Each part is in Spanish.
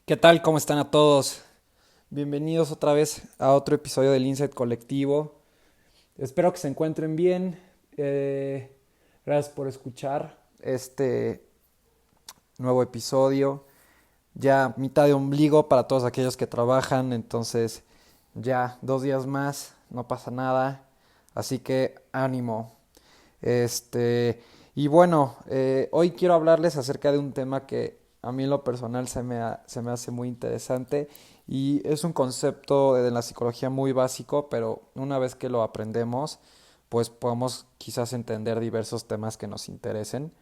¿Qué tal? ¿Cómo están a todos? Bienvenidos otra vez a otro episodio del Insight Colectivo. Espero que se encuentren bien. Eh, Gracias por escuchar este nuevo episodio. Ya mitad de ombligo para todos aquellos que trabajan, entonces ya 2 días más, no pasa nada. Así que ánimo. Y bueno, hoy quiero hablarles acerca de un tema que a mí en lo personal se me hace muy interesante y es un concepto de la psicología muy básico, pero una vez que lo aprendemos, pues podemos quizás entender diversos temas que nos interesen.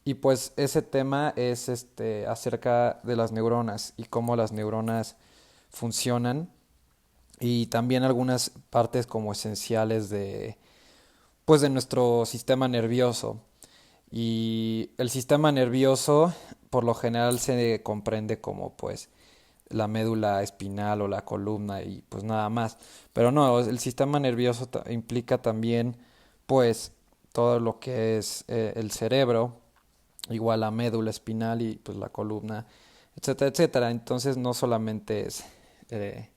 Y pues ese tema es acerca de las neuronas y cómo las neuronas funcionan y también algunas partes como esenciales de nuestro sistema nervioso. Y el sistema nervioso por lo general se comprende como pues la médula espinal o la columna y pues nada más. Pero no, el sistema nervioso implica también pues todo lo que es el cerebro, igual la médula espinal y pues la columna, etcétera, etcétera. Entonces no solamente es eh,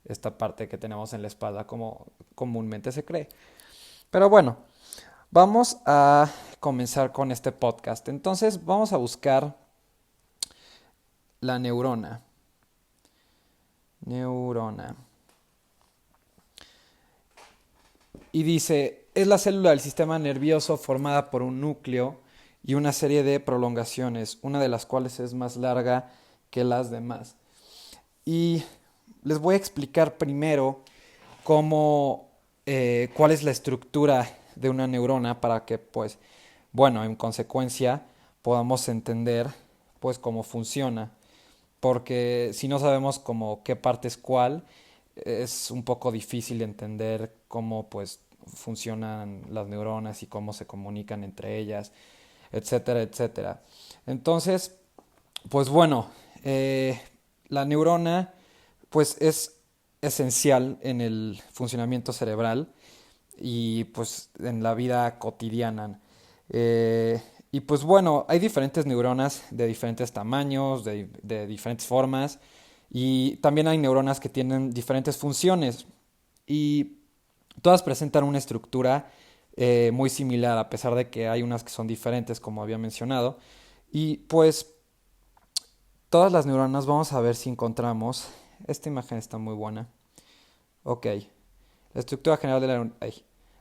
esta parte que tenemos en la espalda como comúnmente se cree. Pero bueno, vamos a comenzar con este podcast. Entonces vamos a buscar la neurona. Neurona. Y dice, es la célula del sistema nervioso formada por un núcleo y una serie de prolongaciones, una de las cuales es más larga que las demás. Y les voy a explicar primero cuál es la estructura de una neurona para que, pues, bueno, en consecuencia podamos entender, pues, cómo funciona. Porque si no sabemos como qué parte es cuál, es un poco difícil entender cómo, pues, funcionan las neuronas y cómo se comunican entre ellas, etcétera, etcétera. Entonces, pues bueno, la neurona pues es esencial en el funcionamiento cerebral y pues en la vida cotidiana. Y pues bueno, hay diferentes neuronas de diferentes tamaños, de diferentes formas y también hay neuronas que tienen diferentes funciones y todas presentan una estructura muy similar a pesar de que hay unas que son diferentes como había mencionado. Y pues todas las neuronas, vamos a ver si encontramos. Esta imagen está muy buena. Ok. La estructura general de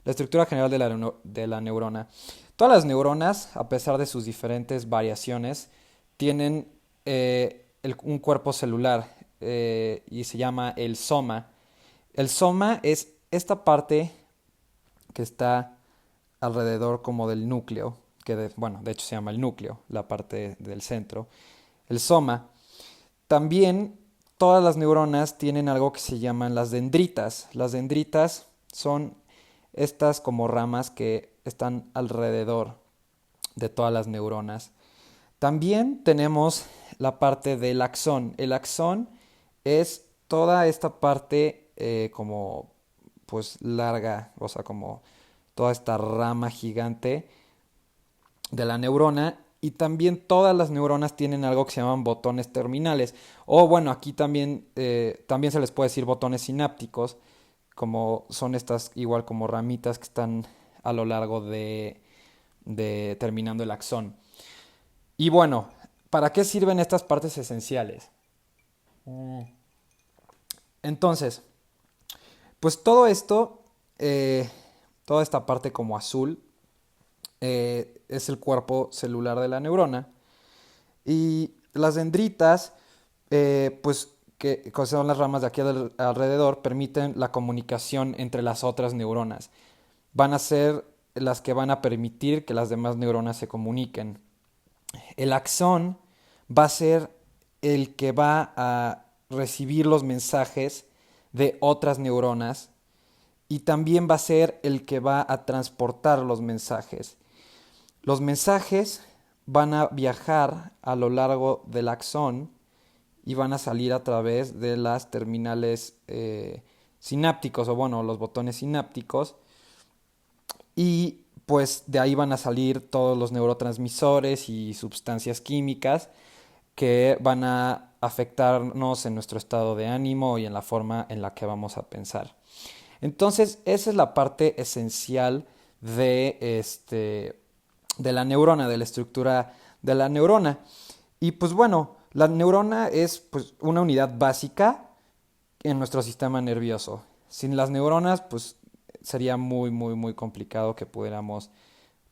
la estructura general de la neurona. Todas las neuronas, a pesar de sus diferentes variaciones, tienen un cuerpo celular y se llama el soma. El soma es esta parte que está alrededor como del núcleo, bueno, de hecho se llama el núcleo, la parte del centro. El soma. También todas las neuronas tienen algo que se llaman las dendritas. Las dendritas son estas como ramas que están alrededor de todas las neuronas. También tenemos la parte del axón. El axón es toda esta parte como pues larga, o sea, como toda esta rama gigante de la neurona y también todas las neuronas tienen algo que se llaman botones terminales. O bueno, aquí también se les puede decir botones sinápticos, como son estas igual como ramitas que están a lo largo de terminando el axón. Y bueno, ¿para qué sirven estas partes esenciales? Entonces, pues todo esto, toda esta parte como azul, es el cuerpo celular de la neurona. Y las dendritas, pues que son las ramas de aquí alrededor, permiten la comunicación entre las otras neuronas. Van a ser las que van a permitir que las demás neuronas se comuniquen. El axón va a ser el que va a recibir los mensajes de otras neuronas y también va a ser el que va a transportar los mensajes. Los mensajes van a viajar a lo largo del axón y van a salir a través de las terminales sinápticos o bueno, los botones sinápticos y pues de ahí van a salir todos los neurotransmisores y sustancias químicas que van a afectarnos en nuestro estado de ánimo y en la forma en la que vamos a pensar. Entonces, esa es la parte esencial de la neurona, de la estructura de la neurona. Y pues bueno, la neurona es pues una unidad básica en nuestro sistema nervioso. Sin las neuronas, pues sería muy, muy, muy complicado que pudiéramos,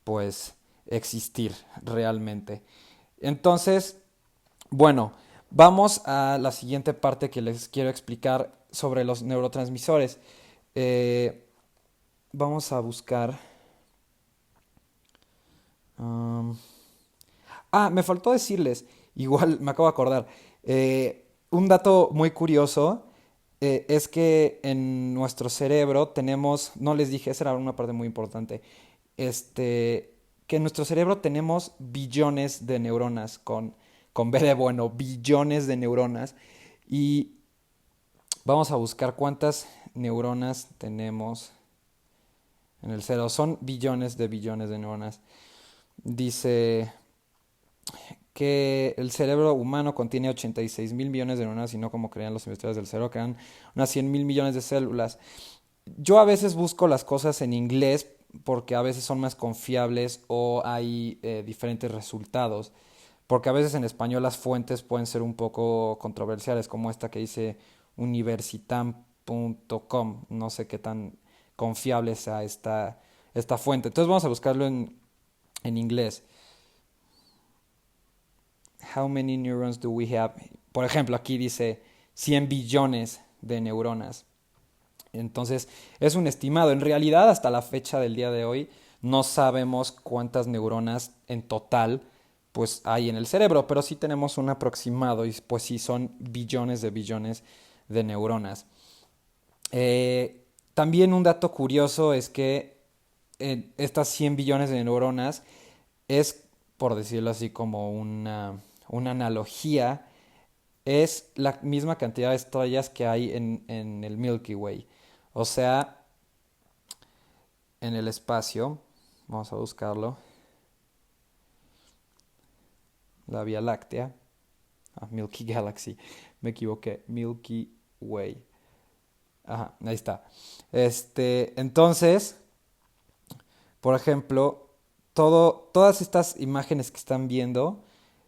pues, existir realmente. Entonces, bueno, vamos a la siguiente parte que les quiero explicar sobre los neurotransmisores. Eh, Vamos a buscar. um, Me faltó decirles, igual me acabo de acordar, un dato muy curioso es que en nuestro cerebro tenemos, no les dije, esa era una parte muy importante, que en nuestro cerebro tenemos billones de neuronas, con B de bueno, billones de neuronas, y vamos a buscar cuántas neuronas tenemos en el cerebro. Son billones de neuronas. Dice que el cerebro humano contiene 86 mil millones de neuronas y no como creían los investigadores del cerebro, que eran unas 100 mil millones de células. Yo a veces busco las cosas en inglés porque a veces son más confiables o hay diferentes resultados. Porque a veces en español las fuentes pueden ser un poco controversiales, como esta que dice universitam.com. No sé qué tan confiable sea esta fuente. Entonces vamos a buscarlo en inglés. How many neurons do we have? Por ejemplo, aquí dice 100 billones de neuronas. Entonces, es un estimado. En realidad, hasta la fecha del día de hoy, no sabemos cuántas neuronas en total pues hay en el cerebro, pero sí tenemos un aproximado y pues sí son billones de neuronas. También un dato curioso es que estas 100 billones de neuronas es, por decirlo así, como una analogía, es la misma cantidad de estrellas que hay en el Milky Way. O sea, en el espacio, vamos a buscarlo, la Vía Láctea, Milky Galaxy, me equivoqué, Milky Way. Ajá, ahí está. Entonces, por ejemplo, todas estas imágenes que están viendo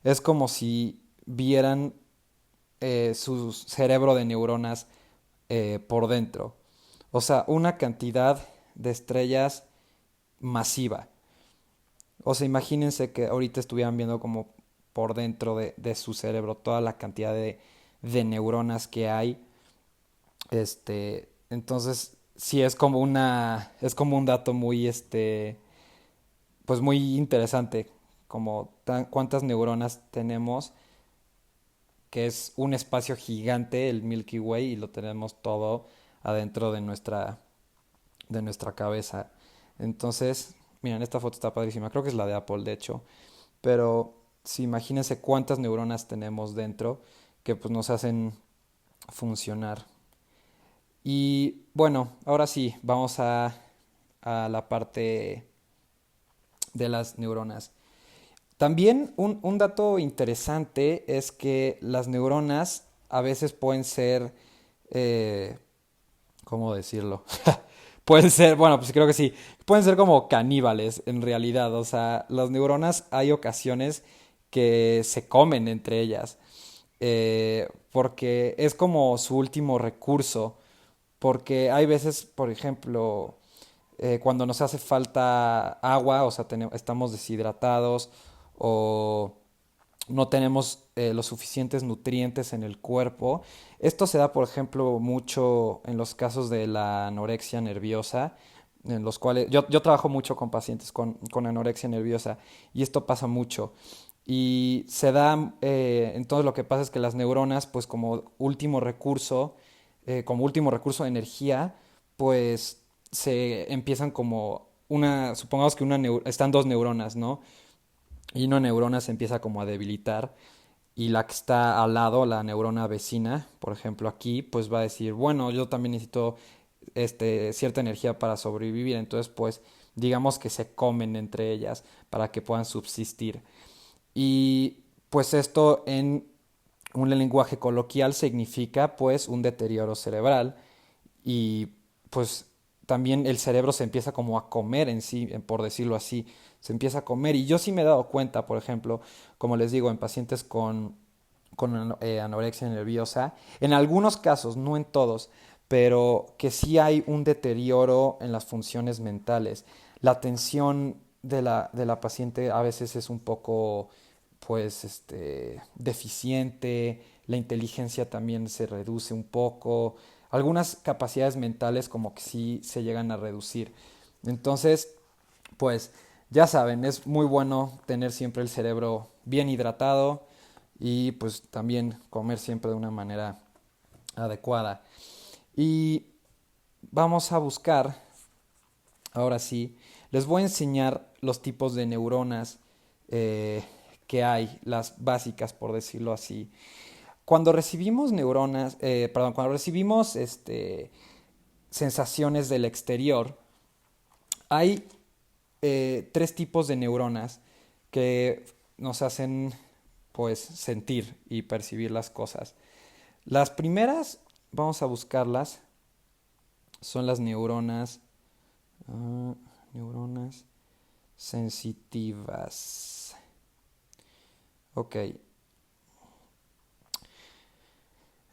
es como si vieran su cerebro de neuronas por dentro. O sea, una cantidad de estrellas masiva. O sea, imagínense que ahorita estuvieran viendo como por dentro de su cerebro toda la cantidad de neuronas que hay. Entonces, sí es como un dato muy, pues muy interesante, como cuántas neuronas tenemos, que es un espacio gigante, el Milky Way, y lo tenemos todo adentro de nuestra cabeza. Entonces, miren, esta foto está padrísima, creo que es la de Apple, de hecho, pero si imagínense cuántas neuronas tenemos dentro que pues nos hacen funcionar. Y bueno, ahora sí, vamos a la parte de las neuronas. También un dato interesante es que las neuronas a veces pueden ser, eh, ¿cómo decirlo? Pueden ser, bueno, pues creo que sí, pueden ser como caníbales en realidad. O sea, las neuronas hay ocasiones que se comen entre ellas, porque es como su último recurso. Porque hay veces, por ejemplo, cuando nos hace falta agua, o sea, estamos deshidratados o no tenemos los suficientes nutrientes en el cuerpo. Esto se da, por ejemplo, mucho en los casos de la anorexia nerviosa, en los cuales yo trabajo mucho con pacientes con anorexia nerviosa y esto pasa mucho. Y se da, entonces lo que pasa es que las neuronas, pues como último recurso de energía, pues se empiezan como supongamos que están dos neuronas, ¿no? Y una neurona se empieza como a debilitar y la que está al lado, la neurona vecina, por ejemplo aquí, pues va a decir, bueno, yo también necesito cierta energía para sobrevivir, entonces pues digamos que se comen entre ellas para que puedan subsistir. Y pues esto en un lenguaje coloquial significa pues un deterioro cerebral y pues también el cerebro se empieza como a comer en sí, por decirlo así, se empieza a comer. Y yo sí me he dado cuenta, por ejemplo, como les digo, en pacientes con anorexia nerviosa, en algunos casos, no en todos, pero que sí hay un deterioro en las funciones mentales. La atención de la paciente a veces es un poco, pues, deficiente, la inteligencia también se reduce un poco, algunas capacidades mentales como que sí se llegan a reducir. Entonces, pues ya saben, es muy bueno tener siempre el cerebro bien hidratado y pues también comer siempre de una manera adecuada. Y vamos a buscar, ahora sí, les voy a enseñar los tipos de neuronas eh, que hay, las básicas por decirlo así. Cuando recibimos cuando recibimos sensaciones del exterior, hay tres tipos de neuronas que nos hacen pues sentir y percibir las cosas. Las primeras, vamos a buscarlas, son las neuronas sensitivas. Ok,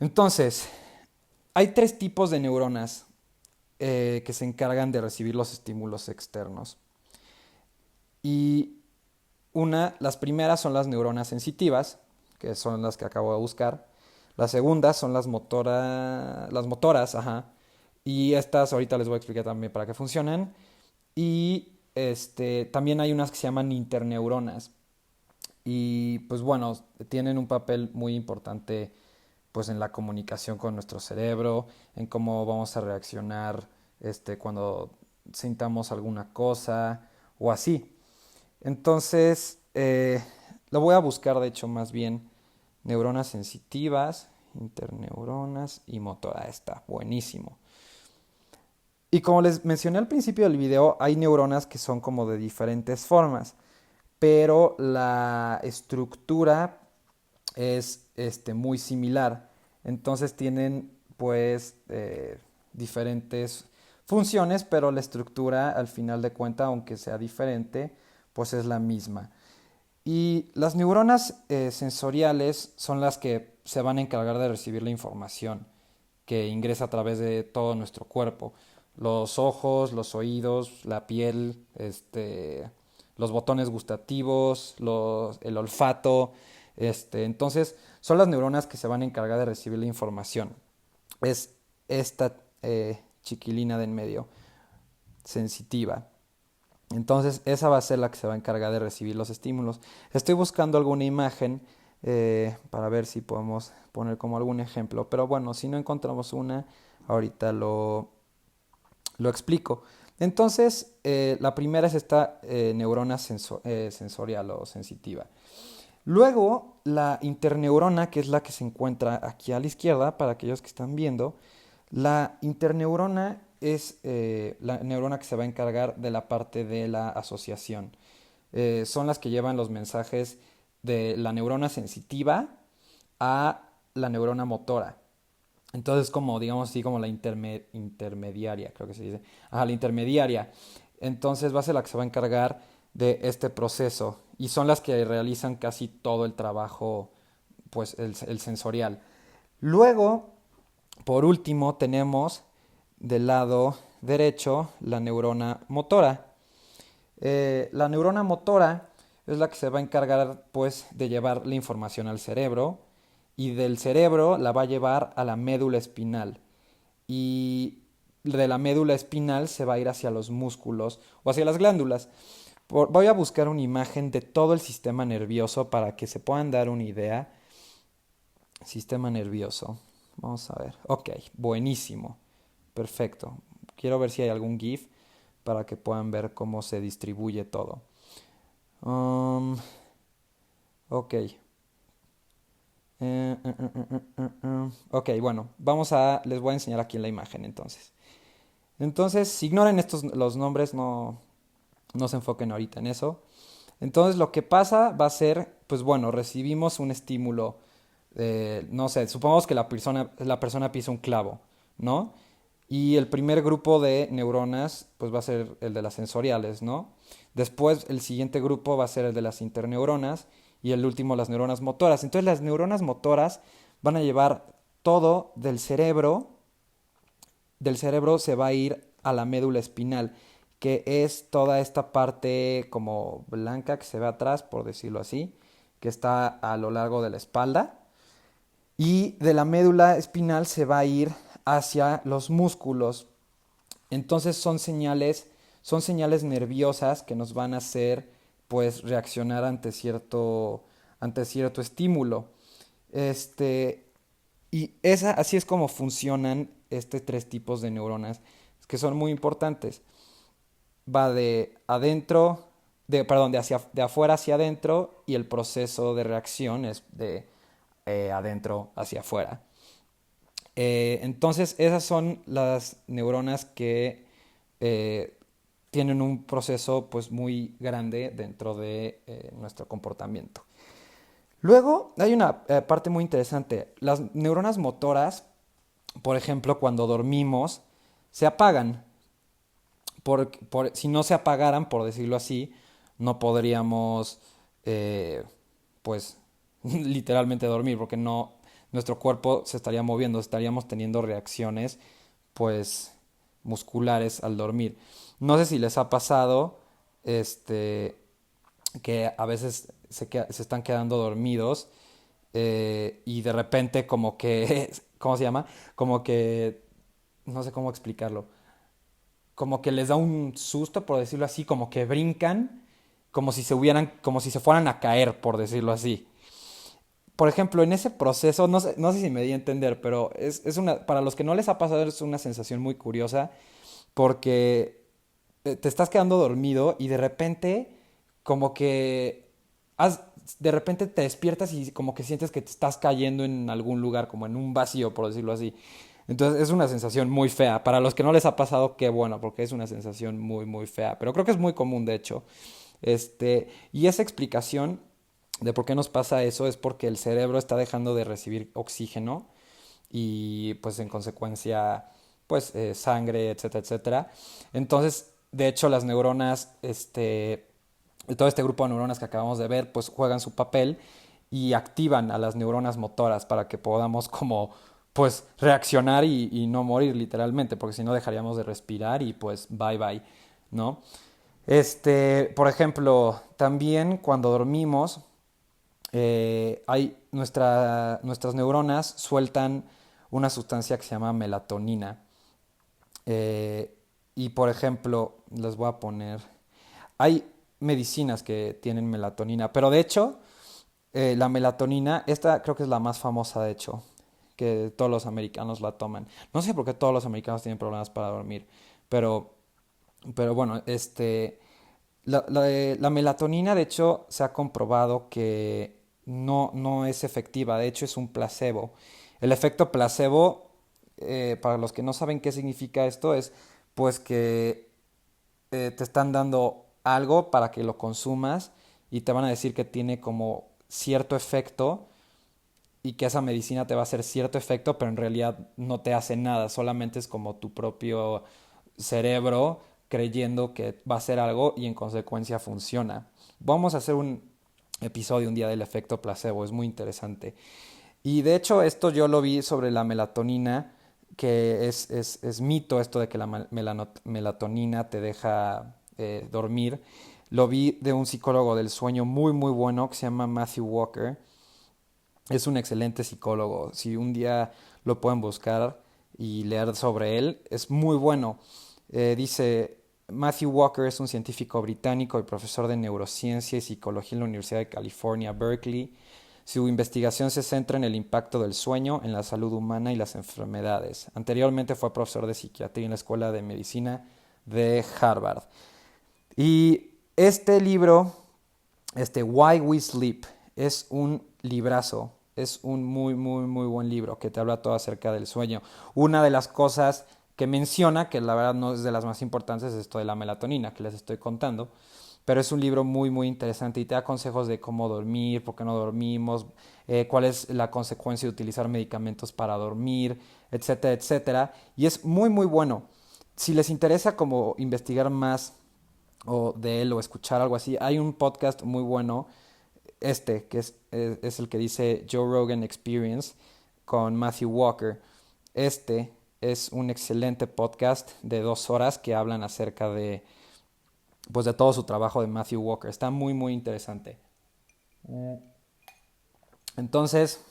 entonces, hay tres tipos de neuronas que se encargan de recibir los estímulos externos. Y las primeras son las neuronas sensitivas, que son las que acabo de buscar. La segunda son las motoras, ajá. Y estas ahorita les voy a explicar también para qué funcionan. Y también hay unas que se llaman interneuronas. Y pues bueno, tienen un papel muy importante pues en la comunicación con nuestro cerebro, en cómo vamos a reaccionar cuando sintamos alguna cosa o así. Entonces, lo voy a buscar, de hecho, más bien neuronas sensitivas, interneuronas y motora. Está buenísimo. Y como les mencioné al principio del video, hay neuronas que son como de diferentes formas, pero la estructura es muy similar. Entonces tienen pues diferentes funciones, pero la estructura al final de cuentas, aunque sea diferente, pues es la misma. Y las neuronas sensoriales son las que se van a encargar de recibir la información que ingresa a través de todo nuestro cuerpo. Los ojos, los oídos, la piel, los botones gustativos, el olfato. Entonces, son las neuronas que se van a encargar de recibir la información. Es esta chiquilina de en medio, sensitiva. Entonces, esa va a ser la que se va a encargar de recibir los estímulos. Estoy buscando alguna imagen para ver si podemos poner como algún ejemplo. Pero bueno, si no encontramos una, ahorita lo explico. Entonces, la primera es esta neurona sensorial o sensitiva. Luego, la interneurona, que es la que se encuentra aquí a la izquierda, para aquellos que están viendo, la interneurona es la neurona que se va a encargar de la parte de la asociación. Son las que llevan los mensajes de la neurona sensitiva a la neurona motora. Entonces, como digamos así, como la intermediaria, creo que se dice. Ajá, la intermediaria. Entonces va a ser la que se va a encargar de este proceso. Y son las que realizan casi todo el trabajo, pues, el sensorial. Luego, por último, tenemos del lado derecho la neurona motora. La neurona motora es la que se va a encargar, pues, de llevar la información al cerebro y del cerebro la va a llevar a la médula espinal y de la médula espinal se va a ir hacia los músculos o hacia las glándulas. Voy a buscar una imagen de todo el sistema nervioso para que se puedan dar una idea. Sistema nervioso. Vamos a ver. Ok, buenísimo. Perfecto. Quiero ver si hay algún GIF para que puedan ver cómo se distribuye todo. Ok. Ok, bueno, les voy a enseñar aquí en la imagen entonces. Entonces, si ignoren los nombres, no se enfoquen ahorita en eso. Entonces, lo que pasa va a ser, pues bueno, recibimos un estímulo No sé, supongamos que la persona pisa un clavo, ¿no? Y el primer grupo de neuronas, pues va a ser el de las sensoriales, ¿no? Después el siguiente grupo va a ser el de las interneuronas y el último las neuronas motoras. Entonces las neuronas motoras van a llevar todo del cerebro se va a ir a la médula espinal, que es toda esta parte como blanca que se ve atrás, por decirlo así, que está a lo largo de la espalda. Y de la médula espinal se va a ir hacia los músculos. Entonces son señales nerviosas que nos van a hacer pues reaccionar ante cierto estímulo. Este, así es como funcionan tres tipos de neuronas, que son muy importantes. Va de adentro, de afuera hacia adentro, y el proceso de reacción es de adentro hacia afuera. Entonces, esas son las neuronas que eh, tienen un proceso pues muy grande dentro de nuestro comportamiento. Luego hay una parte muy interesante. Las neuronas motoras, por ejemplo, cuando dormimos, se apagan. Si no se apagaran, por decirlo así, no podríamos, pues, literalmente dormir, porque no, nuestro cuerpo se estaría moviendo, estaríamos teniendo reacciones, pues, musculares al dormir. No sé si les ha pasado, este, que a veces se están quedando dormidos y de repente como que, ¿cómo se llama? Como que, no sé cómo explicarlo, como que les da un susto, por decirlo así, como que brincan, como si se fueran a caer, por decirlo así. Por ejemplo, en ese proceso, no sé si me di a entender, pero para los que no les ha pasado es una sensación muy curiosa, porque te estás quedando dormido y de repente, como que, has- de repente te despiertas y como que sientes que te estás cayendo en algún lugar, como en un vacío, por decirlo así. Entonces es una sensación muy fea. Para los que no les ha pasado, qué bueno, porque es una sensación muy, muy fea. Pero creo que es muy común, de hecho. Y esa explicación de por qué nos pasa eso es porque el cerebro está dejando de recibir oxígeno y pues en consecuencia pues sangre, etcétera, etcétera. Entonces, de hecho, las neuronas, todo este grupo de neuronas que acabamos de ver, pues juegan su papel y activan a las neuronas motoras para que podamos como pues reaccionar y no morir literalmente, porque si no dejaríamos de respirar y pues bye bye, ¿no? Por ejemplo, también cuando dormimos, nuestras neuronas sueltan una sustancia que se llama melatonina. Eh, y por ejemplo, les voy a poner, hay medicinas que tienen melatonina, pero de hecho, la melatonina, esta creo que es la más famosa, de hecho, que todos los americanos la toman. No sé por qué todos los americanos tienen problemas para dormir, pero, pero bueno, la melatonina, de hecho, se ha comprobado que no es efectiva, de hecho es un placebo. El efecto placebo, para los que no saben qué significa esto, es pues que te están dando algo para que lo consumas y te van a decir que tiene como cierto efecto y que esa medicina te va a hacer cierto efecto, pero en realidad no te hace nada, solamente es como tu propio cerebro creyendo que va a hacer algo y en consecuencia funciona. Vamos a hacer un episodio un día del efecto placebo, es muy interesante. Y de hecho esto yo lo vi sobre la melatonina, que es mito esto de que la melatonina te deja dormir. Lo vi de un psicólogo del sueño muy muy bueno que se llama Matthew Walker. Es un excelente psicólogo. Si un día lo pueden buscar y leer sobre él, es muy bueno. Dice, Matthew Walker es un científico británico y profesor de neurociencia y psicología en la Universidad de California, Berkeley. Su investigación se centra en el impacto del sueño en la salud humana y las enfermedades. Anteriormente fue profesor de psiquiatría en la Escuela de Medicina de Harvard. Y este libro, Why We Sleep, es un librazo, es un muy, muy, muy buen libro que te habla todo acerca del sueño. Una de las cosas que menciona, que la verdad no es de las más importantes, es esto de la melatonina que les estoy contando, pero es un libro muy, muy interesante y te da consejos de cómo dormir, por qué no dormimos, cuál es la consecuencia de utilizar medicamentos para dormir, etcétera, etcétera. Y es muy, muy bueno. Si les interesa como investigar más o de él o escuchar algo así, hay un podcast muy bueno, que es el que dice Joe Rogan Experience con Matthew Walker. Este es un excelente podcast de 2 horas que hablan acerca de, pues, de todo su trabajo de Matthew Walker. Está muy, muy interesante. Entonces,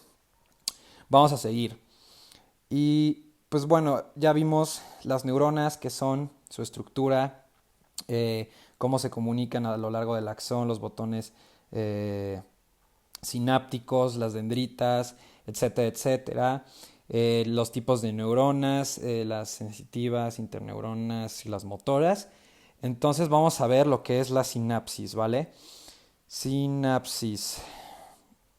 vamos a seguir. Y pues bueno, ya vimos las neuronas, que son su estructura, cómo se comunican a lo largo del axón, los botones eh, sinápticos, las dendritas, etcétera, etcétera. Los tipos de neuronas, las sensitivas, interneuronas y las motoras. Entonces vamos a ver lo que es la sinapsis, ¿vale? Sinapsis.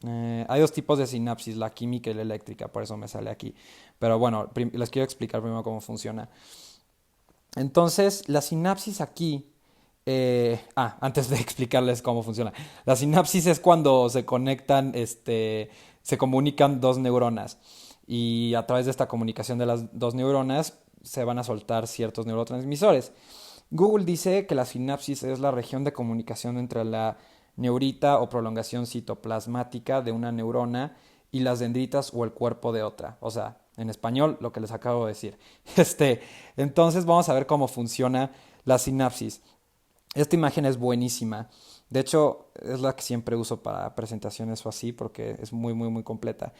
Hay dos tipos de sinapsis, la química y la eléctrica, por eso me sale aquí. Pero bueno, les quiero explicar primero cómo funciona. Entonces, la sinapsis aquí, antes de explicarles cómo funciona, la sinapsis es cuando se conectan, se comunican dos neuronas y a través de esta comunicación de las dos neuronas se van a soltar ciertos neurotransmisores. Google dice que la sinapsis es la región de comunicación entre la neurita o prolongación citoplasmática de una neurona y las dendritas o el cuerpo de otra. O sea, en español, lo que les acabo de decir. Este, entonces vamos a ver cómo funciona la sinapsis. Esta imagen es buenísima. De hecho, es la que siempre uso para presentaciones o así porque es muy, muy, muy completa.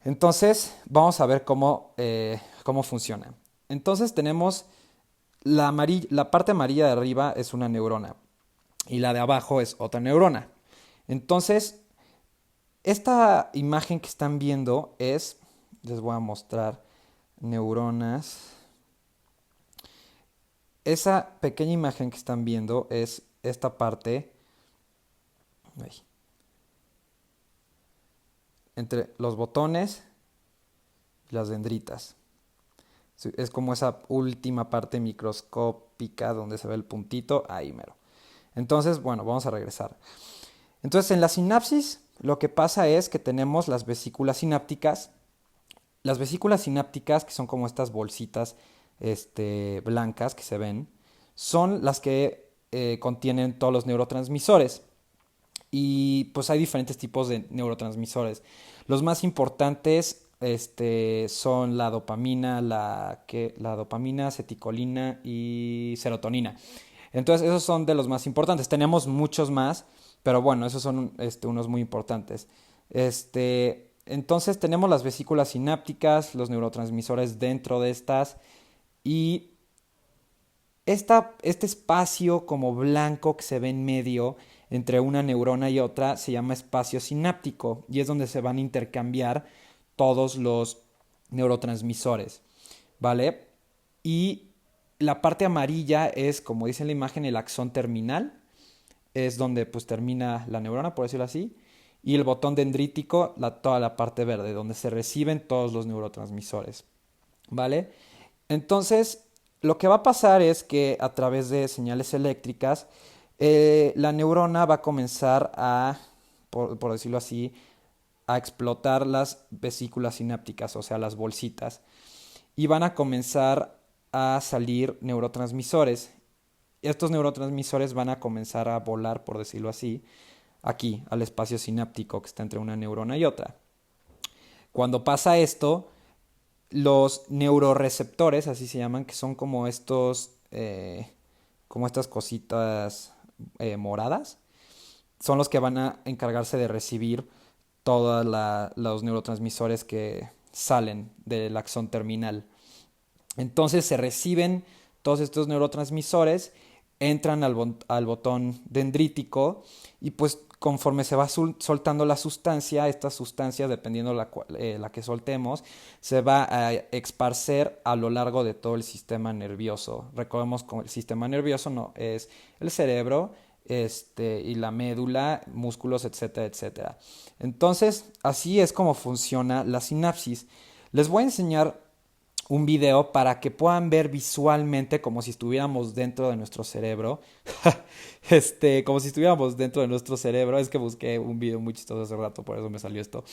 Entonces, vamos a ver cómo funciona. Entonces tenemos la parte amarilla de arriba es una neurona y la de abajo es otra neurona. Entonces, esta imagen que están viendo les voy a mostrar neuronas. Esa pequeña imagen que están viendo es esta parte ay, entre los botones y las dendritas. Sí, es como esa última parte microscópica donde se ve el puntito, ahí mero. Entonces, bueno, vamos a regresar. Entonces, en la sinapsis, lo que pasa es que tenemos las vesículas sinápticas. Las vesículas sinápticas, que son como estas bolsitas blancas que se ven, son las que contienen todos los neurotransmisores. Y pues hay diferentes tipos de neurotransmisores. Los más importantes son la dopamina, la dopamina, aceticolina y serotonina. Entonces, esos son de los más importantes. Tenemos muchos más, pero bueno, esos son unos muy importantes. Entonces, tenemos las vesículas sinápticas, los neurotransmisores dentro de estas y este espacio como blanco que se ve en medio entre una neurona y otra se llama espacio sináptico y es donde se van a intercambiar todos los neurotransmisores, ¿vale? Y la parte amarilla es, como dice en la imagen, el axón terminal, es donde pues termina la neurona, por decirlo así, y el botón dendrítico, toda la parte verde, donde se reciben todos los neurotransmisores, ¿vale? Entonces, lo que va a pasar es que a través de señales eléctricas, la neurona va a comenzar por decirlo así, a explotar las vesículas sinápticas, o sea, las bolsitas, y van a comenzar a salir neurotransmisores. Estos neurotransmisores van a comenzar a volar, por decirlo así, aquí, al espacio sináptico que está entre una neurona y otra. Cuando pasa esto, los neuroreceptores, así se llaman, que son como estas cositas moradas, son los que van a encargarse de recibir todos los neurotransmisores que salen del axón terminal. Entonces se reciben todos estos neurotransmisores, entran al botón dendrítico y pues conforme se va soltando la sustancia, esta sustancia, dependiendo la que soltemos, se va a esparcer a lo largo de todo el sistema nervioso. Recordemos que el sistema nervioso no es el cerebro, y la médula, músculos, etcétera, etcétera. Entonces, así es como funciona la sinapsis. Les voy a enseñar un video para que puedan ver visualmente como si estuviéramos dentro de nuestro cerebro. Como si estuviéramos dentro de nuestro cerebro. Es que busqué un video muy chistoso hace rato, por eso me salió esto.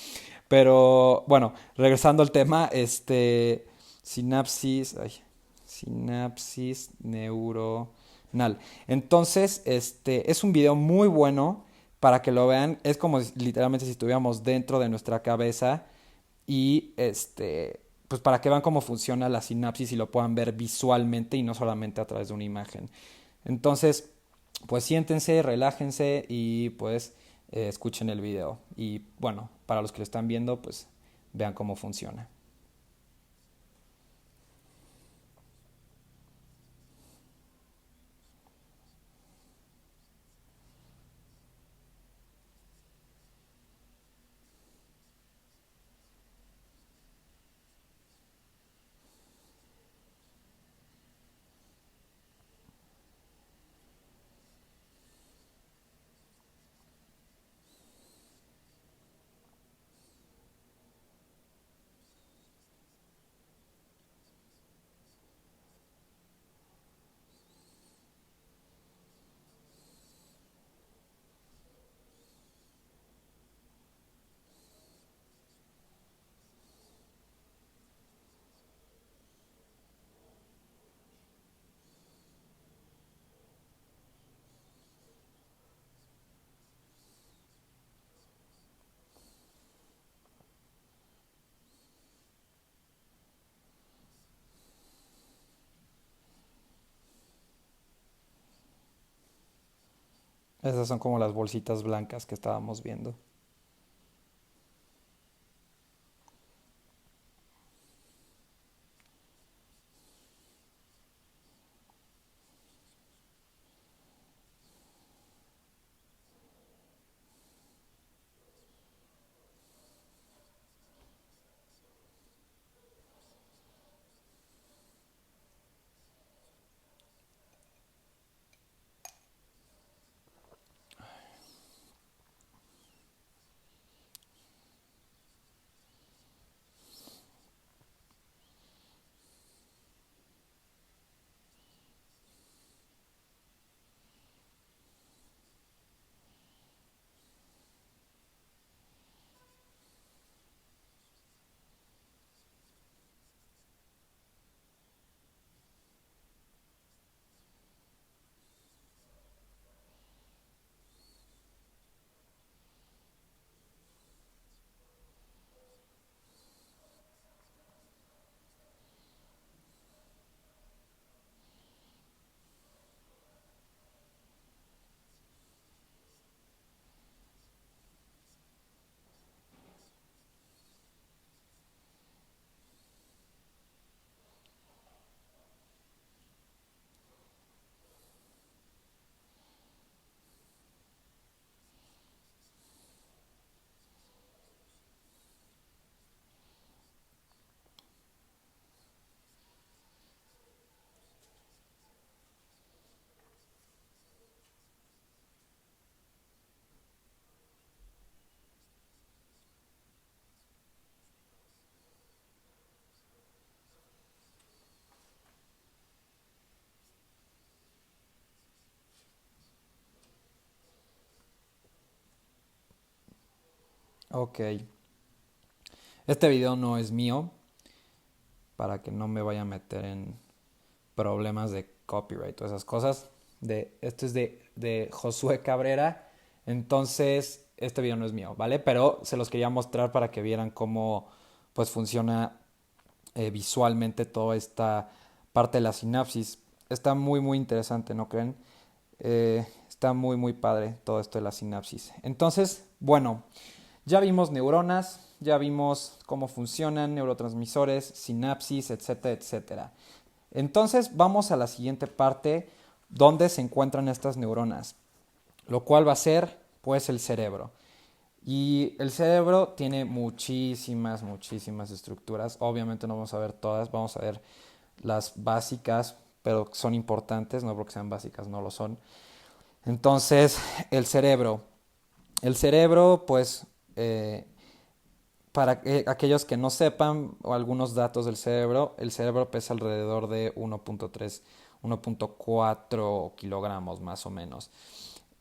Pero bueno, regresando al tema, sinapsis, ay, sinapsis neuronal. Entonces, es un video muy bueno para que lo vean. Es como literalmente si estuviéramos dentro de nuestra cabeza y pues para que vean cómo funciona la sinapsis y lo puedan ver visualmente y no solamente a través de una imagen. Entonces, pues siéntense, relájense y pues escuchen el video. Y bueno, para los que lo están viendo, pues vean cómo funciona. Esas son como las bolsitas blancas que estábamos viendo. Ok, este video no es mío para que no me vaya a meter en problemas de copyright o esas cosas. Esto es de Josué Cabrera. Entonces, este video no es mío, ¿vale? Pero se los quería mostrar para que vieran cómo pues funciona visualmente toda esta parte de la sinapsis. Está muy, muy interesante, ¿no creen? Está muy, muy padre todo esto de la sinapsis. Entonces, bueno, ya vimos neuronas, ya vimos cómo funcionan, neurotransmisores, sinapsis, etcétera, etcétera. Entonces vamos a la siguiente parte donde se encuentran estas neuronas, lo cual va a ser pues el cerebro. Y el cerebro tiene muchísimas, muchísimas estructuras. Obviamente no vamos a ver todas, vamos a ver las básicas, pero son importantes, no porque sean básicas, no lo son. Entonces, el cerebro. El cerebro, pues, para aquellos que no sepan o algunos datos del cerebro, el cerebro pesa alrededor de 1.3, 1.4 kilogramos más o menos.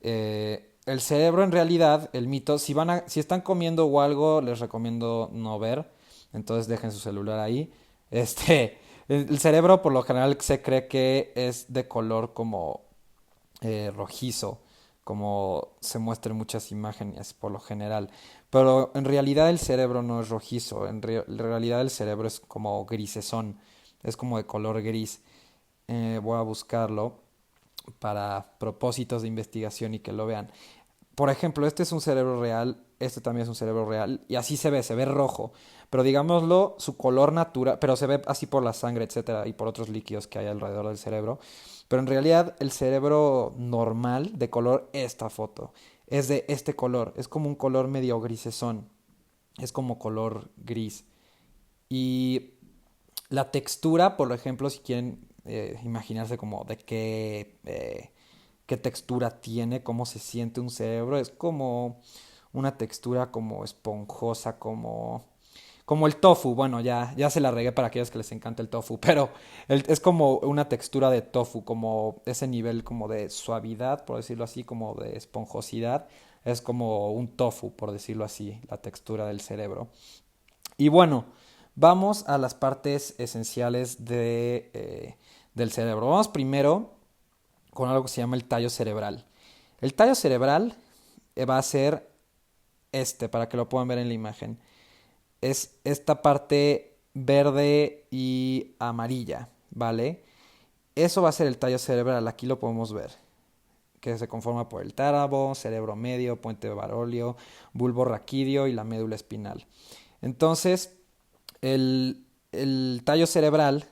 El cerebro en realidad, el mito, si están comiendo o algo, les recomiendo no ver, entonces dejen su celular ahí. Este, el cerebro por lo general se cree que es de color como rojizo, como se muestra en muchas imágenes por lo general. Pero en realidad el cerebro no es rojizo, en realidad el cerebro es como grisesón, es como de color gris. Voy a buscarlo para propósitos de investigación y que lo vean. Por ejemplo, este es un cerebro real, este también es un cerebro real, y así se ve rojo, pero digámoslo, su color natural, pero se ve así por la sangre, etcétera, y por otros líquidos que hay alrededor del cerebro. Pero en realidad, el cerebro normal de color, esta foto, es de este color, es como un color medio grisesón, es como color gris. Y la textura, por ejemplo, si quieren imaginarse como de qué textura tiene, cómo se siente un cerebro, es como una textura como esponjosa, como el tofu. Bueno, ya se la regué para aquellos que les encanta el tofu, pero es como una textura de tofu, como ese nivel como de suavidad, por decirlo así, como de esponjosidad. Es como un tofu, por decirlo así, la textura del cerebro. Y bueno, vamos a las partes esenciales del cerebro. Vamos primero con algo que se llama el tallo cerebral. El tallo cerebral va a ser para que lo puedan ver en la imagen. Es esta parte verde y amarilla, ¿vale? Eso va a ser el tallo cerebral, aquí lo podemos ver, que se conforma por el tálamo, cerebro medio, puente barolio, bulbo raquídeo y la médula espinal. Entonces, el tallo cerebral,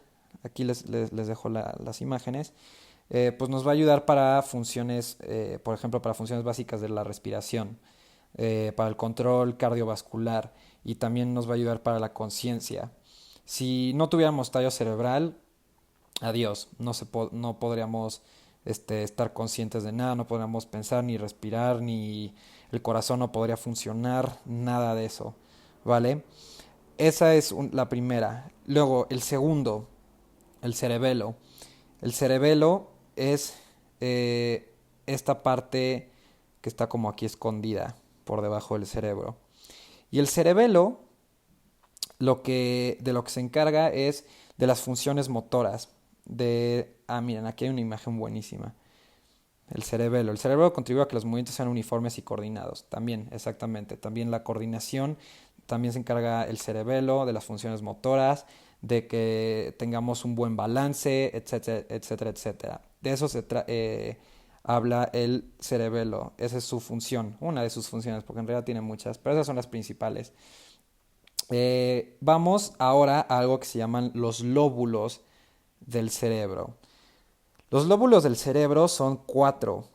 aquí les dejo las imágenes, pues nos va a ayudar para funciones, por ejemplo, para funciones básicas de la respiración, para el control cardiovascular y también nos va a ayudar para la conciencia. Si no tuviéramos tallo cerebral, adiós, no podríamos estar conscientes de nada, no podríamos pensar ni respirar, ni el corazón no podría funcionar, nada de eso, ¿vale? Esa es la primera. Luego, el segundo, el cerebelo. El cerebelo es esta parte que está como aquí escondida por debajo del cerebro. Y el cerebelo de lo que se encarga es de las funciones motoras. Miren, aquí hay una imagen buenísima. El cerebelo. El cerebro contribuye a que los movimientos sean uniformes y coordinados. También, exactamente. También la coordinación. También se encarga el cerebelo de las funciones motoras, de que tengamos un buen balance, etcétera, etcétera, etcétera. De eso habla el cerebelo. Esa es su función, una de sus funciones, porque en realidad tiene muchas, pero esas son las principales. Vamos ahora a algo que se llaman los lóbulos del cerebro. Los lóbulos del cerebro son cuatro.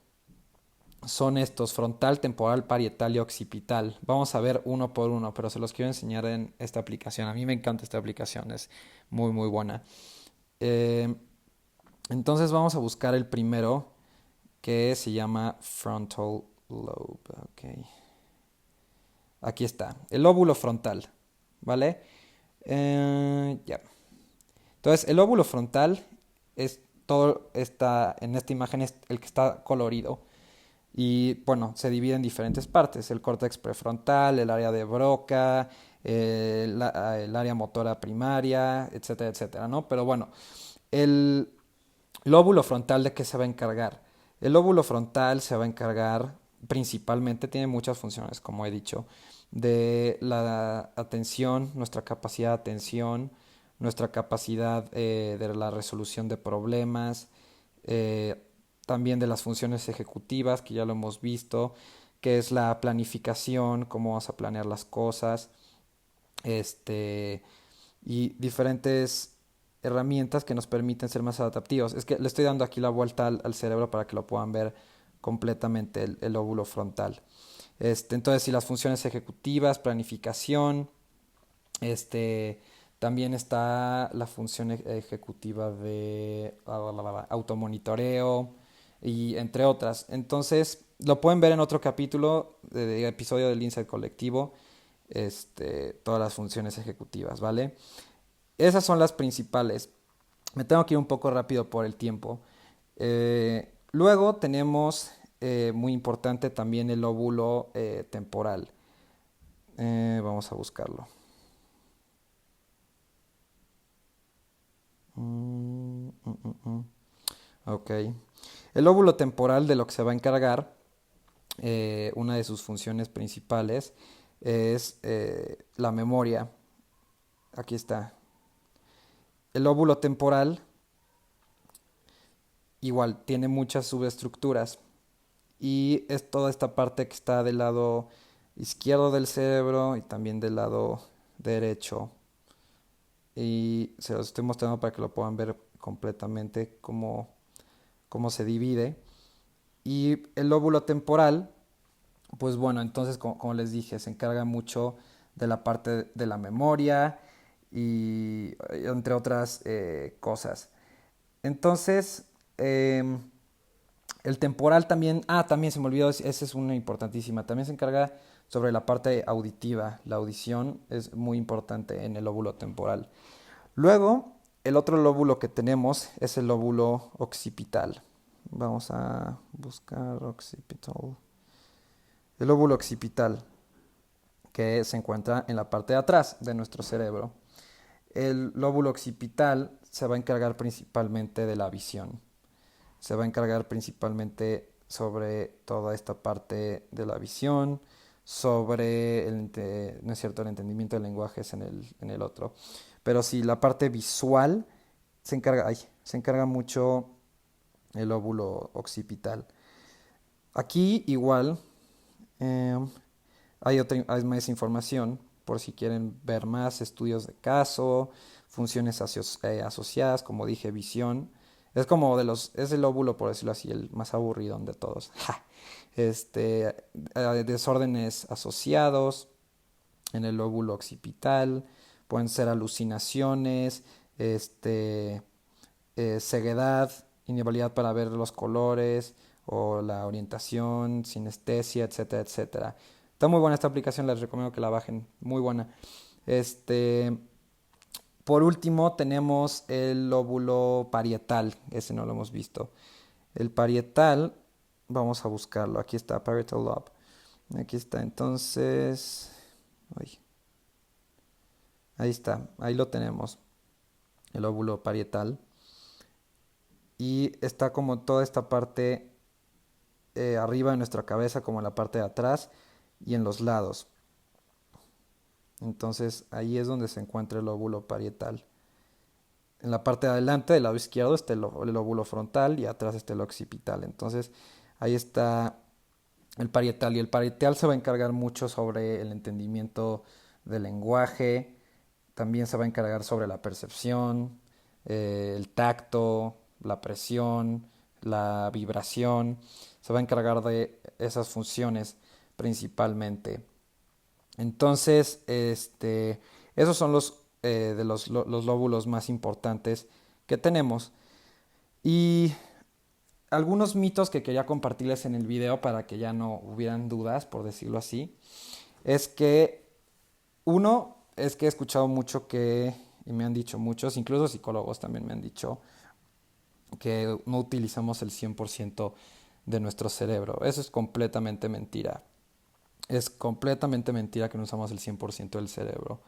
Son estos: frontal, temporal, parietal y occipital. Vamos a ver uno por uno, pero se los quiero enseñar en esta aplicación. A mí me encanta esta aplicación, es muy muy buena. Eh, entonces vamos a buscar el primero, que se llama frontal lobe. Okay. Aquí está, el lóbulo frontal, ¿vale? Ya. Entonces, el lóbulo frontal es en esta imagen es el que está colorido. Y bueno, se divide en diferentes partes: el córtex prefrontal, el área de Broca, el área motora primaria, etcétera, etcétera, ¿no? Pero bueno, el lóbulo frontal, ¿de qué se va a encargar? El lóbulo frontal se va a encargar principalmente, tiene muchas funciones, como he dicho, de la atención, nuestra capacidad de atención, nuestra capacidad de la resolución de problemas, eh, también de las funciones ejecutivas, que ya lo hemos visto, que es la planificación, cómo vamos a planear las cosas, este, y diferentes herramientas que nos permiten ser más adaptativos. Es que le estoy dando aquí la vuelta al cerebro para que lo puedan ver completamente el lóbulo frontal. Entonces, si las funciones ejecutivas, planificación, este, también está la función ejecutiva de automonitoreo y entre otras. Entonces, lo pueden ver en otro capítulo de episodio del Insight Colectivo. todas las funciones ejecutivas, ¿vale? Esas son las principales. Me tengo que ir un poco rápido por el tiempo. Luego tenemos, muy importante también, el lóbulo temporal. Vamos a buscarlo. Ok. El lóbulo temporal, de lo que se va a encargar, una de sus funciones principales es la memoria. Aquí está. El lóbulo temporal igual tiene muchas subestructuras y es toda esta parte que está del lado izquierdo del cerebro y también del lado derecho. Y se los estoy mostrando para que lo puedan ver completamente cómo se divide. Y el lóbulo temporal, pues bueno, entonces como les dije, se encarga mucho de la parte de la memoria y entre otras cosas. Entonces, em, el temporal también, también se me olvidó, esa es una importantísima, también se encarga sobre la parte auditiva. La audición es muy importante en el lóbulo temporal. Luego, el otro lóbulo que tenemos es el lóbulo occipital. Vamos a buscar occipital. El lóbulo occipital, que se encuentra en la parte de atrás de nuestro cerebro. El lóbulo occipital se va a encargar principalmente de la visión. Se va a encargar principalmente sobre toda esta parte de la visión, sobre no es cierto, el entendimiento del lenguaje es en el otro. Pero sí, la parte visual se encarga mucho el lóbulo occipital. Aquí igual, eh, hay más información por si quieren ver más estudios de caso, funciones asociadas, como dije, visión. Es como es el lóbulo, por decirlo así, el más aburrido de todos. Desórdenes asociados en el lóbulo occipital, pueden ser alucinaciones, este, ceguedad, inhabilidad para ver los colores o la orientación, sinestesia, etcétera, etcétera. Está muy buena esta aplicación, les recomiendo que la bajen, muy buena. Este, por último tenemos el lóbulo parietal, ese no lo hemos visto. El parietal, vamos a buscarlo, aquí está, parietal lobe. Aquí está, entonces, uy, ahí está, ahí lo tenemos, el lóbulo parietal. Y está como toda esta parte arriba de nuestra cabeza, como en la parte de atrás y en los lados. Entonces ahí es donde se encuentra el lóbulo parietal. En la parte de adelante, del lado izquierdo, está el lóbulo frontal y atrás está el occipital. Entonces ahí está el parietal. Y el parietal se va a encargar mucho sobre el entendimiento del lenguaje. También se va a encargar sobre la percepción, el tacto, la presión, la vibración. Se va a encargar de esas funciones principalmente. Entonces, esos son los lóbulos más importantes que tenemos. Y algunos mitos que quería compartirles en el video para que ya no hubieran dudas, por decirlo así, es que uno es que he escuchado mucho y me han dicho muchos, incluso psicólogos también me han dicho, que no utilizamos el 100% de nuestro cerebro. Eso es completamente mentira. Es completamente mentira que no usamos el 100% del cerebro.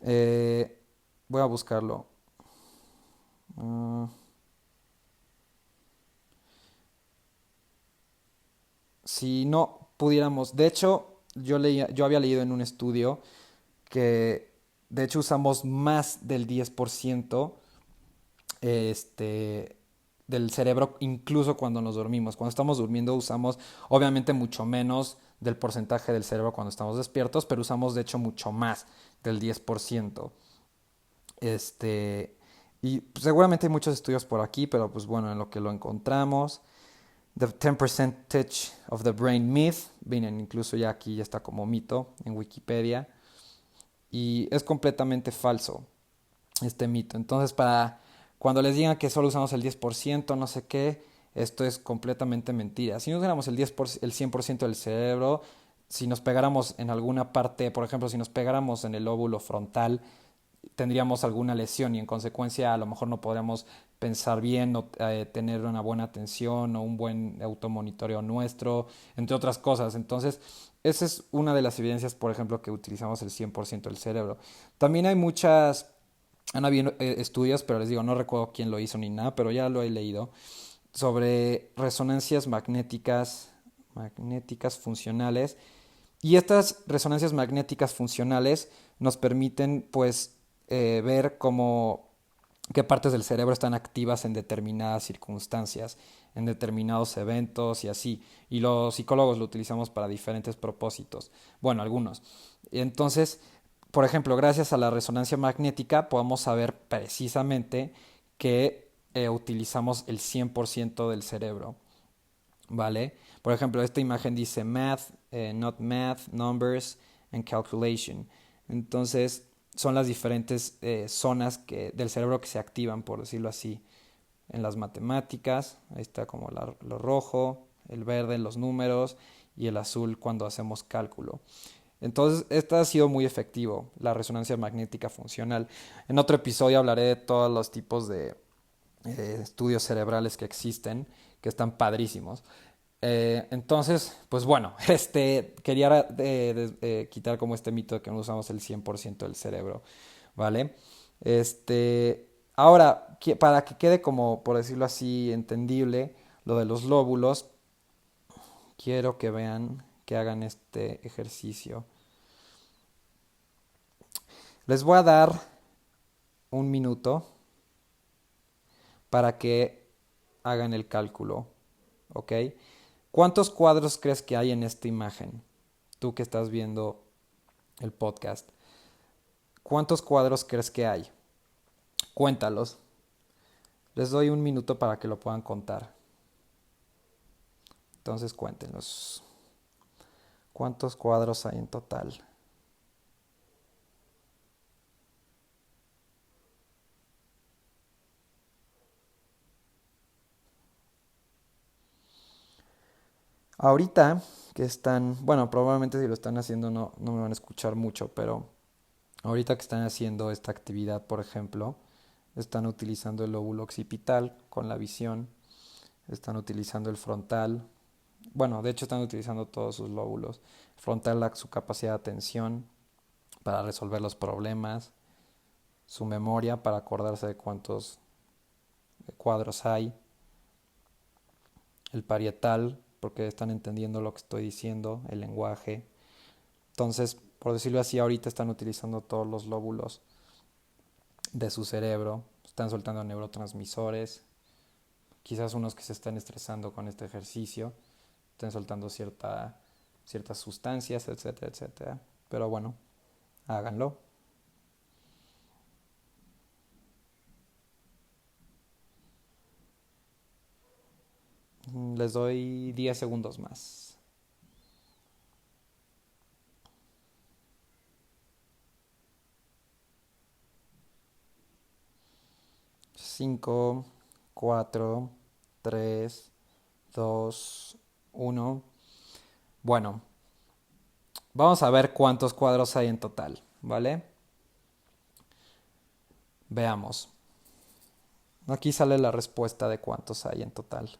Eh, Voy a buscarlo. Uh, si no pudiéramos, de hecho, yo había leído en un estudio que de hecho usamos más del 10% este, del cerebro incluso cuando nos dormimos. Cuando estamos durmiendo usamos obviamente mucho menos del porcentaje del cerebro cuando estamos despiertos, pero usamos de hecho mucho más del 10%. Este, y seguramente hay muchos estudios por aquí, pero pues bueno, en lo que lo encontramos. The 10 percentage of the brain myth, vienen incluso ya aquí, ya está como mito en Wikipedia. Y es completamente falso este mito. Entonces, cuando les digan que solo usamos el 10%, no sé qué, esto es completamente mentira. Si no usáramos el 100% del cerebro, si nos pegáramos en alguna parte, por ejemplo, si nos pegáramos en el lóbulo frontal, tendríamos alguna lesión y en consecuencia a lo mejor no podríamos pensar bien o tener una buena atención o un buen automonitoreo nuestro, entre otras cosas. Entonces, esa es una de las evidencias, por ejemplo, que utilizamos el 100% del cerebro. También hay han habido estudios, pero les digo, no recuerdo quién lo hizo ni nada, pero ya lo he leído, sobre resonancias magnéticas funcionales. Y estas resonancias magnéticas funcionales nos permiten, pues, ver cómo qué partes del cerebro están activas en determinadas circunstancias, en determinados eventos y así. Y los psicólogos lo utilizamos para diferentes propósitos. Bueno, algunos. Entonces, por ejemplo, gracias a la resonancia magnética podemos saber precisamente que utilizamos el 100% del cerebro. ¿Vale? Por ejemplo, esta imagen dice math, not math, numbers and calculation. Entonces, son las diferentes zonas del cerebro que se activan, por decirlo así, en las matemáticas. Ahí está como lo rojo, el verde en los números y el azul cuando hacemos cálculo. Entonces, esta ha sido muy efectivo, la resonancia magnética funcional. En otro episodio hablaré de todos los tipos de estudios cerebrales que existen, que están padrísimos. Entonces, pues bueno, quería quitar como este mito de que no usamos el 100% del cerebro, ¿vale? Ahora, para que quede como, por decirlo así, entendible, lo de los lóbulos, quiero que vean, que hagan este ejercicio. Les voy a dar un minuto para que hagan el cálculo, ¿ok? ¿Cuántos cuadros crees que hay en esta imagen? Tú que estás viendo el podcast. ¿Cuántos cuadros crees que hay? Cuéntalos. Les doy un minuto para que lo puedan contar. Entonces cuéntenlos. ¿Cuántos cuadros hay en total? Ahorita que están, bueno, probablemente si lo están haciendo no me van a escuchar mucho, pero ahorita que están haciendo esta actividad, por ejemplo, están utilizando el lóbulo occipital con la visión, están utilizando el frontal, bueno, de hecho están utilizando todos sus lóbulos, frontal su capacidad de atención para resolver los problemas, su memoria para acordarse de cuántos cuadros hay, el parietal porque están entendiendo lo que estoy diciendo, el lenguaje. Entonces, por decirlo así, ahorita están utilizando todos los lóbulos de su cerebro, están soltando neurotransmisores, quizás unos que se están estresando con este ejercicio, estén soltando ciertas sustancias, etcétera, etcétera. Pero bueno, háganlo. Les doy 10 segundos más. 5, 4, 3, 2, 1. Bueno, vamos a ver cuántos cuadros hay en total, ¿vale? Veamos. Aquí sale la respuesta de cuántos hay en total.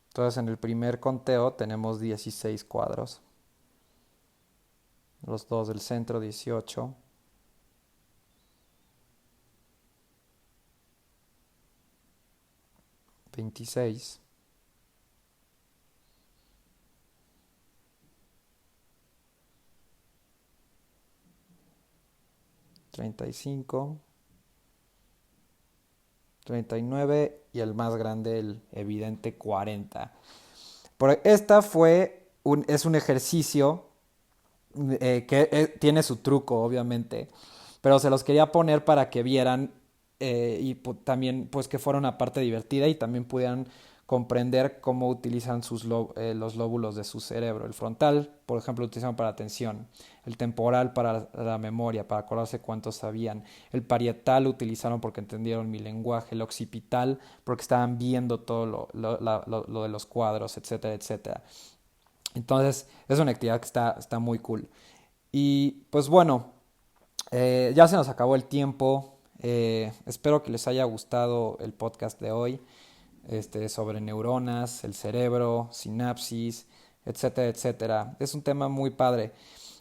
Entonces en el primer conteo tenemos 16 cuadros. Los dos del centro 18. 26. 35. 39 y el más grande, el evidente 40. Es un ejercicio que tiene su truco, obviamente, pero se los quería poner para que vieran y también pues que fuera una parte divertida y también pudieran comprender cómo utilizan los lóbulos de su cerebro. El frontal, por ejemplo, lo utilizaron para atención, el temporal para la memoria, para acordarse cuánto sabían, el parietal lo utilizaron porque entendieron mi lenguaje, el occipital porque estaban viendo todo lo de los cuadros, etcétera, etcétera. Entonces, es una actividad que está muy cool. Y pues bueno, ya se nos acabó el tiempo. Espero que les haya gustado el podcast de hoy, sobre neuronas, el cerebro, sinapsis, etcétera, etcétera. Es un tema muy padre.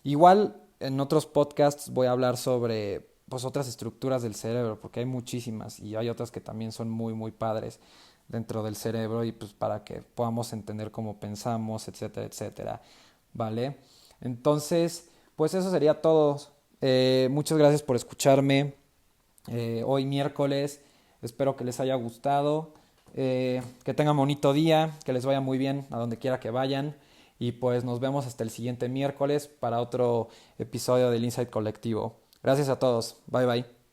Igual en otros podcasts voy a hablar sobre pues otras estructuras del cerebro, porque hay muchísimas y hay otras que también son muy muy padres dentro del cerebro y pues para que podamos entender cómo pensamos, etcétera, etcétera. ¿Vale? Entonces, pues eso sería todo. Muchas gracias por escucharme hoy miércoles. Espero que les haya gustado. Que tengan bonito día, que les vaya muy bien a donde quiera que vayan. Y pues nos vemos hasta el siguiente miércoles para otro episodio del Insight Colectivo. Gracias a todos. Bye bye.